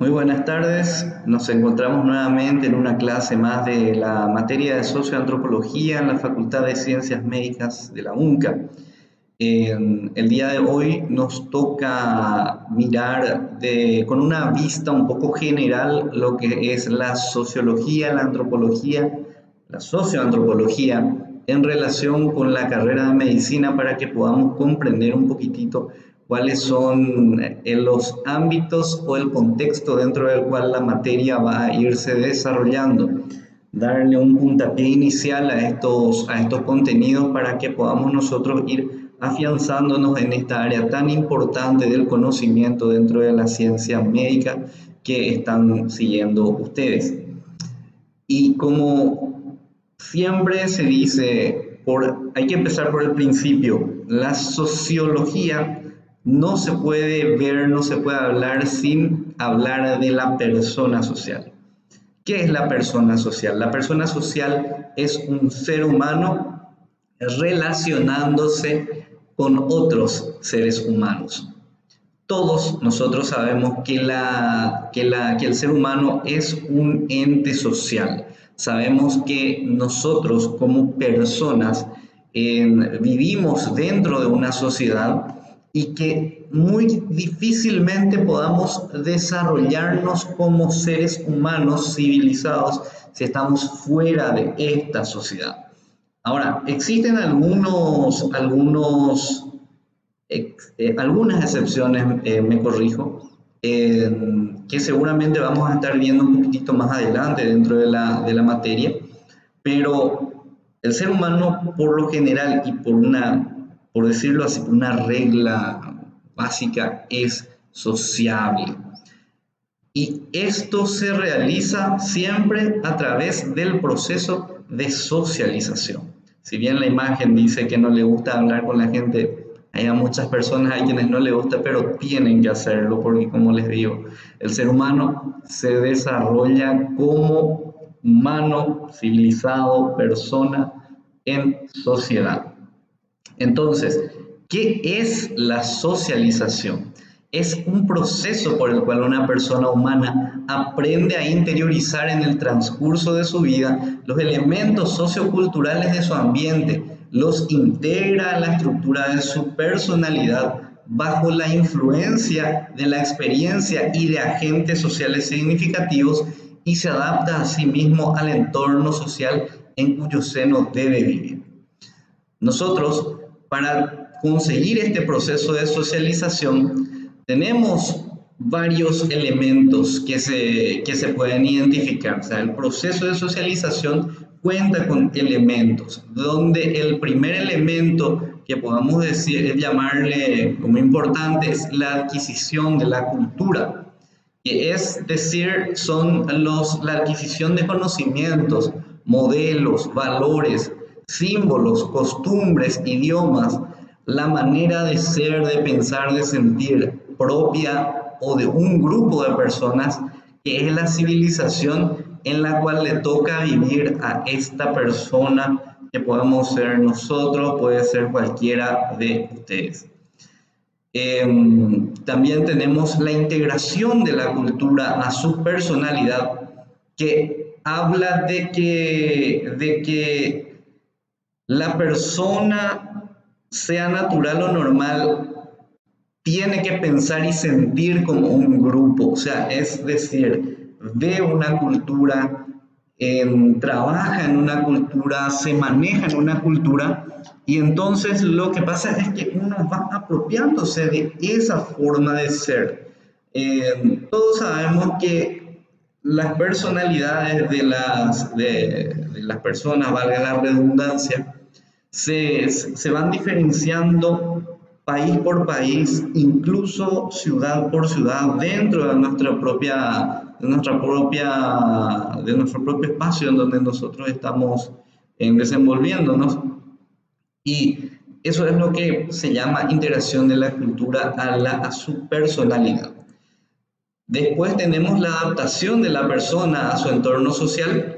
Muy buenas tardes. Nos encontramos nuevamente en una clase más de la materia de socioantropología en la Facultad de Ciencias Médicas de la UNCA. En el día de hoy nos toca mirar con una vista un poco general lo que es la sociología, la antropología, la socioantropología en relación con la carrera de medicina para que podamos comprender un poquitito cuáles son los ámbitos o el contexto dentro del cual la materia va a irse desarrollando. Darle un puntapié inicial a estos contenidos para que podamos nosotros ir afianzándonos en esta área tan importante del conocimiento dentro de la ciencia médica que están siguiendo ustedes. Y como siempre se dice, hay que empezar por el principio. La sociología no se puede ver, no se puede hablar sin hablar de la persona social. ¿Qué es la persona social? La persona social es un ser humano relacionándose con otros seres humanos. Todos nosotros sabemos que el ser humano es un ente social. Sabemos que nosotros como personas vivimos dentro de una sociedad y que muy difícilmente podamos desarrollarnos como seres humanos civilizados si estamos fuera de esta sociedad. Ahora, existen algunas excepciones, me corrijo, que seguramente vamos a estar viendo un poquitito más adelante dentro de la materia, pero el ser humano por lo general y por decirlo así, una regla básica es sociable. Y esto se realiza siempre a través del proceso de socialización. Si bien la imagen dice que no le gusta hablar con la gente, hay a muchas personas a quienes no les gusta, pero tienen que hacerlo porque, como les digo, el ser humano se desarrolla como humano, civilizado, persona en sociedad. Entonces, ¿qué es la socialización? Es un proceso por el cual una persona humana aprende a interiorizar en el transcurso de su vida los elementos socioculturales de su ambiente, los integra a la estructura de su personalidad bajo la influencia de la experiencia y de agentes sociales significativos y se adapta a sí mismo al entorno social en cuyo seno debe vivir. Nosotros, para conseguir este proceso de socialización, tenemos varios elementos que se pueden identificar. O sea, el proceso de socialización cuenta con elementos, donde el primer elemento que podamos decir, llamarle como importante, es la adquisición de la cultura, que es decir, la adquisición de conocimientos, modelos, valores, símbolos, costumbres, idiomas, la manera de ser, de pensar, de sentir propia o de un grupo de personas, que es la civilización en la cual le toca vivir a esta persona, que podemos ser nosotros, puede ser cualquiera de ustedes. También tenemos la integración de la cultura a su personalidad, que habla de que la persona, sea natural o normal, tiene que pensar y sentir como un grupo, o sea, es decir, ve una cultura, trabaja en una cultura, se maneja en una cultura, y entonces lo que pasa es que uno va apropiándose de esa forma de ser. Todos sabemos que las personalidades de las personas, valga la redundancia, se van diferenciando país por país, incluso ciudad por ciudad, dentro de nuestro propio espacio en donde nosotros estamos desenvolviéndonos. Y eso es lo que se llama integración de la cultura a su personalidad. Después tenemos la adaptación de la persona a su entorno social,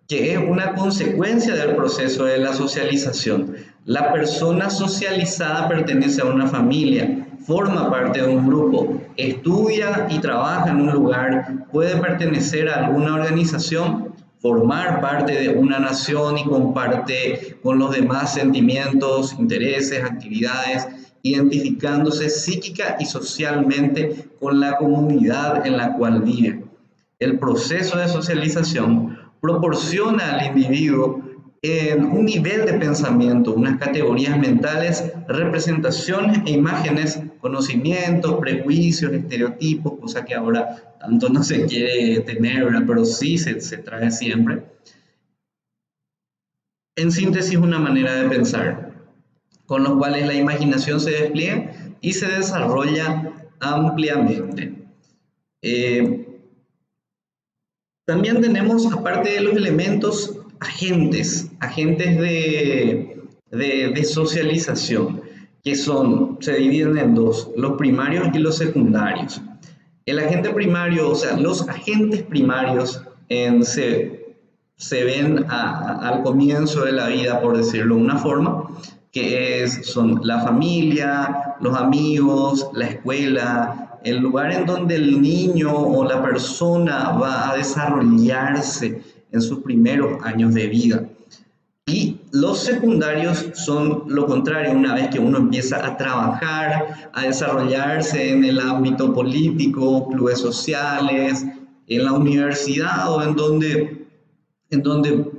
que es una consecuencia del proceso de la socialización. La persona socializada pertenece a una familia, forma parte de un grupo, estudia y trabaja en un lugar, puede pertenecer a alguna organización, formar parte de una nación y comparte con los demás sentimientos, intereses, actividades, identificándose psíquica y socialmente con la comunidad en la cual vive. El proceso de socialización proporciona al individuo un nivel de pensamiento, unas categorías mentales, representaciones e imágenes, conocimientos, prejuicios, estereotipos, cosa que ahora tanto no se quiere tener, ¿verdad? Pero sí se trae siempre. En síntesis, una manera de pensar, con los cuales la imaginación se despliega y se desarrolla ampliamente. También tenemos, aparte de los elementos, agentes de socialización, que se dividen en dos, los primarios y los secundarios. El agente primario, o sea, los agentes primarios se ven al comienzo de la vida, por decirlo de una forma, son la familia, los amigos, la escuela, el lugar en donde el niño o la persona va a desarrollarse en sus primeros años de vida. Y los secundarios son lo contrario, una vez que uno empieza a trabajar, a desarrollarse en el ámbito político, clubes sociales, en la universidad o en donde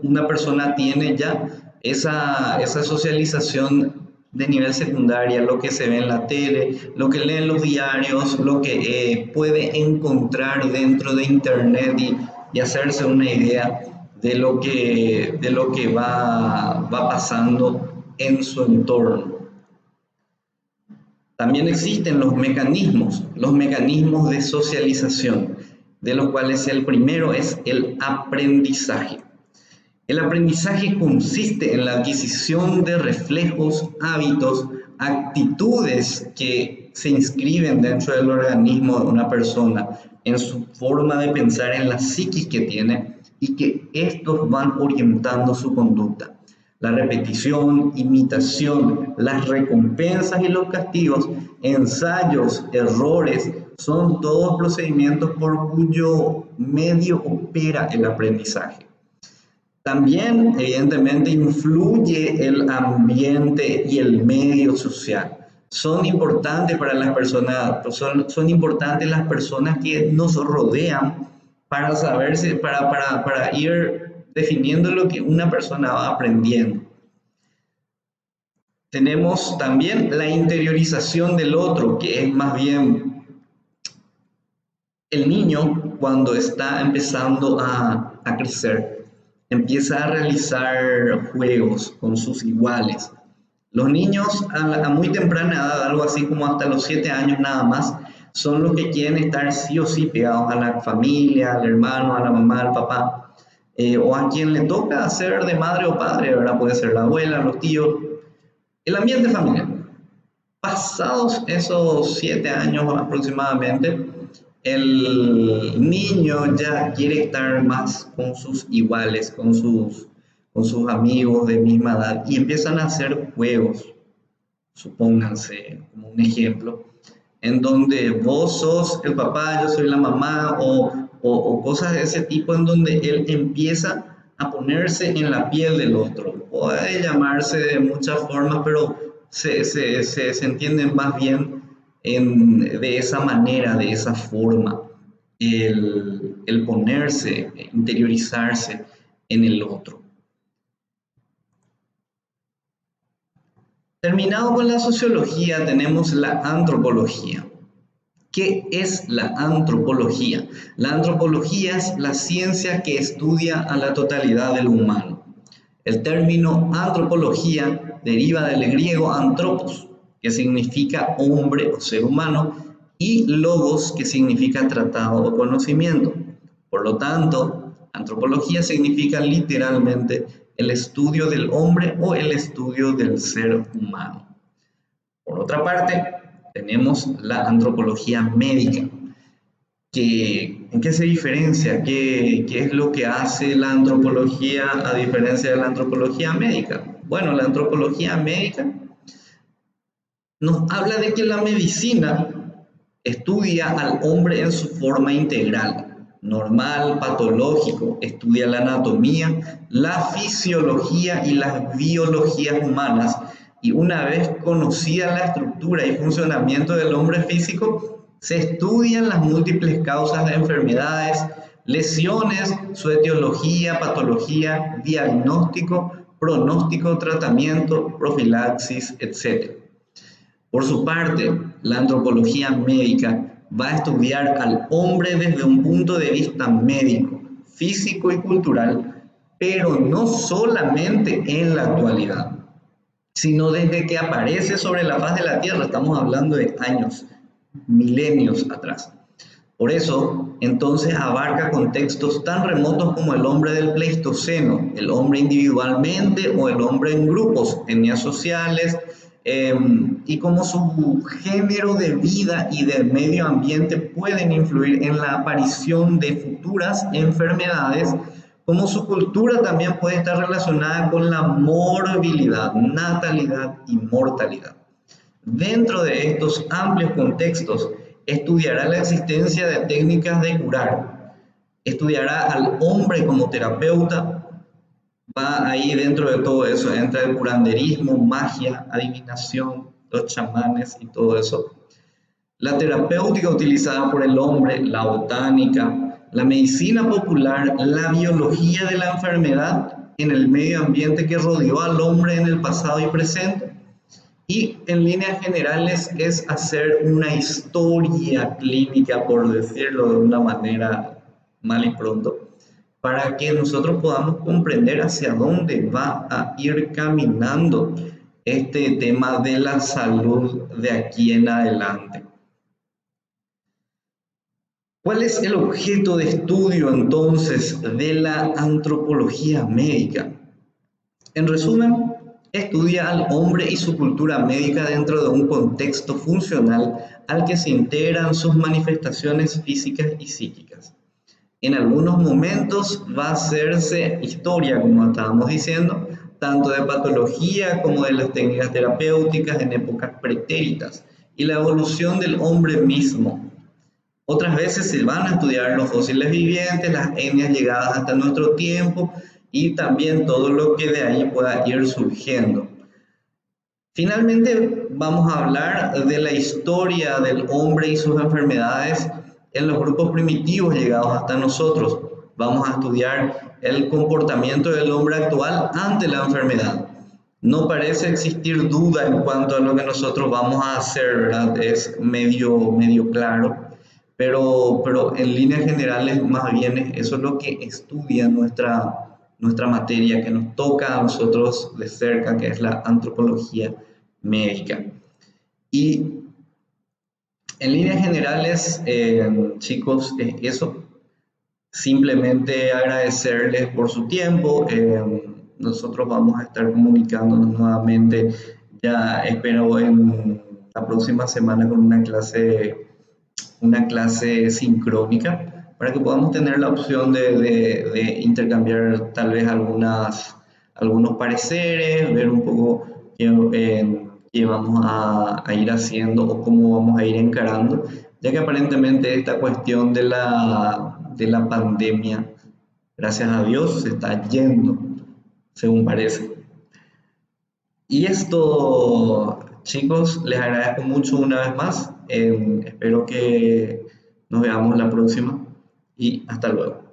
una persona tiene ya esa socialización de nivel secundaria, lo que se ve en la tele, lo que lee en los diarios, lo que puede encontrar dentro de internet y hacerse una idea de lo que va pasando en su entorno. También existen los mecanismos de socialización, de los cuales el primero es el aprendizaje. El aprendizaje consiste en la adquisición de reflejos, hábitos, actitudes que se inscriben dentro del organismo de una persona, en su forma de pensar, en la psiquis que tiene, y que estos van orientando su conducta. La repetición, imitación, las recompensas y los castigos, ensayos, errores, son todos procedimientos por cuyo medio opera el aprendizaje. También, evidentemente, influye el ambiente y el medio social. Son importantes para las personas, son importantes las personas que nos rodean para saberse, para ir definiendo lo que una persona va aprendiendo. Tenemos también la interiorización del otro, que es más bien el niño cuando está empezando a crecer. Empieza a realizar juegos con sus iguales. Los niños a muy temprana edad, algo así como hasta los 7 años nada más, son los que quieren estar sí o sí pegados a la familia, al hermano, a la mamá, al papá, o a quien le toca hacer de madre o padre, ¿verdad? Puede ser la abuela, los tíos, el ambiente familiar. Pasados esos 7 años aproximadamente, el niño ya quiere estar más con sus iguales, con sus amigos de misma edad y empiezan a hacer juegos, supónganse como un ejemplo, en donde vos sos el papá, yo soy la mamá o cosas de ese tipo en donde él empieza a ponerse en la piel del otro. Puede llamarse de muchas formas, pero se entienden más bien de esa manera, de esa forma, el ponerse, interiorizarse en el otro. Terminado con la sociología, tenemos la antropología. ¿Qué es la antropología? La antropología es la ciencia que estudia a la totalidad del humano. El término antropología deriva del griego anthropos, que significa hombre o ser humano, y logos, que significa tratado o conocimiento. Por lo tanto, antropología significa literalmente el estudio del hombre o el estudio del ser humano. Por otra parte, tenemos la antropología médica. ¿En qué se diferencia? ¿Qué es lo que hace la antropología a diferencia de la antropología médica? Bueno, la antropología médica nos habla de que la medicina estudia al hombre en su forma integral, normal, patológico, estudia la anatomía, la fisiología y las biologías humanas, y una vez conocida la estructura y funcionamiento del hombre físico, se estudian las múltiples causas de enfermedades, lesiones, su etiología, patología, diagnóstico, pronóstico, tratamiento, profilaxis, etc. Por su parte, la antropología médica va a estudiar al hombre desde un punto de vista médico, físico y cultural, pero no solamente en la actualidad, sino desde que aparece sobre la faz de la Tierra. Estamos hablando de años, milenios atrás. Por eso, entonces abarca contextos tan remotos como el hombre del Pleistoceno, el hombre individualmente o el hombre en grupos, etnias sociales, y cómo su género de vida y del medio ambiente pueden influir en la aparición de futuras enfermedades, como su cultura también puede estar relacionada con la morbilidad, natalidad y mortalidad. Dentro de estos amplios contextos, estudiará la existencia de técnicas de curar, estudiará al hombre como terapeuta, va ahí dentro de todo eso, entra el curanderismo, magia, adivinación, los chamanes y todo eso. La terapéutica utilizada por el hombre, la botánica, la medicina popular, la biología de la enfermedad en el medio ambiente que rodeó al hombre en el pasado y presente. Y en líneas generales es hacer una historia clínica, por decirlo de una manera mal y pronto, para que nosotros podamos comprender hacia dónde va a ir caminando este tema de la salud de aquí en adelante. ¿Cuál es el objeto de estudio entonces de la antropología médica? En resumen, estudia al hombre y su cultura médica dentro de un contexto funcional al que se integran sus manifestaciones físicas y psíquicas. En algunos momentos va a hacerse historia, como estábamos diciendo, tanto de patología como de las técnicas terapéuticas en épocas pretéritas y la evolución del hombre mismo. Otras veces se van a estudiar los fósiles vivientes, las etnias llegadas hasta nuestro tiempo y también todo lo que de ahí pueda ir surgiendo. Finalmente, vamos a hablar de la historia del hombre y sus enfermedades en los grupos primitivos llegados hasta nosotros. Vamos a estudiar el comportamiento del hombre actual ante la enfermedad. No parece existir duda en cuanto a lo que nosotros vamos a hacer, ¿verdad? Es medio claro, pero en líneas generales más bien eso es lo que estudia nuestra materia que nos toca a nosotros de cerca, que es la antropología médica. Y en líneas generales, chicos, eso. Simplemente agradecerles por su tiempo. Nosotros vamos a estar comunicándonos nuevamente, ya espero en la próxima semana con una clase sincrónica para que podamos tener la opción de intercambiar tal vez algunos pareceres, ver un poco qué vamos a ir haciendo o cómo vamos a ir encarando, ya que aparentemente esta cuestión de la pandemia, gracias a Dios, se está yendo, según parece. Y esto, chicos, les agradezco mucho una vez más. Espero que nos veamos la próxima y hasta luego.